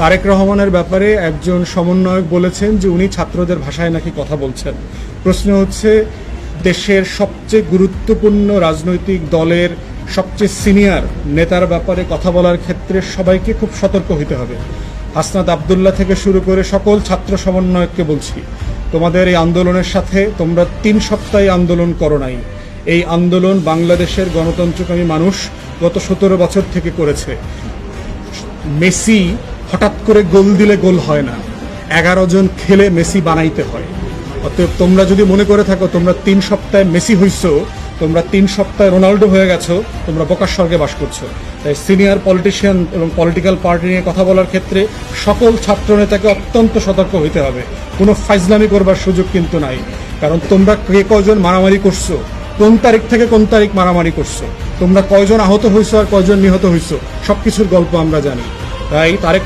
তারেক রহমানের ব্যাপারে একজন সমন্বয়ক বলেছেন যে উনি ছাত্রদের ভাষায় নাকি কথা বলছেন। প্রশ্ন হচ্ছে, দেশের সবচেয়ে গুরুত্বপূর্ণ রাজনৈতিক দলের সবচেয়ে সিনিয়র নেতার ব্যাপারে কথা বলার ক্ষেত্রে সবাইকে খুব সতর্ক হতে হবে। হাসনাত আবদুল্লাহ থেকে শুরু করে সকল ছাত্র সমন্বয়ককে বলছি, তোমাদের এই আন্দোলনের সাথে তোমরা 3 সপ্তাহে আন্দোলন করো নাই। এই আন্দোলন বাংলাদেশের গণতন্ত্রকামী মানুষ গত 17 বছর থেকে করেছে। মেসি হঠাৎ করে গোল দিলে গোল হয় না, 11 জন খেলে মেসি বানাইতে হয়। অতএব তোমরা যদি মনে করে থাকো তোমরা 3 সপ্তাহে মেসি হইছো, তোমরা 3 সপ্তাহে রোনাল্ডো হয়ে গেছো, তোমরা বোকার স্বর্গে বাস করছো। তাই সিনিয়র পলিটিশিয়ান এবং পলিটিক্যাল পার্টি নিয়ে কথা বলার ক্ষেত্রে সকল ছাত্রনেতাকে অত্যন্ত সতর্ক হইতে হবে। কোনো ফাইজলামি করবার সুযোগ কিন্তু নাই। কারণ তোমরা কে কয়জন মারামারি করছো, কোন তারিখ থেকে কোন তারিখ মারামারি করছো, তোমরা কয়জন আহত হইছো আর কয়জন নিহত হইছো, সবকিছুর গল্প আমরা জানি। তাই তারেক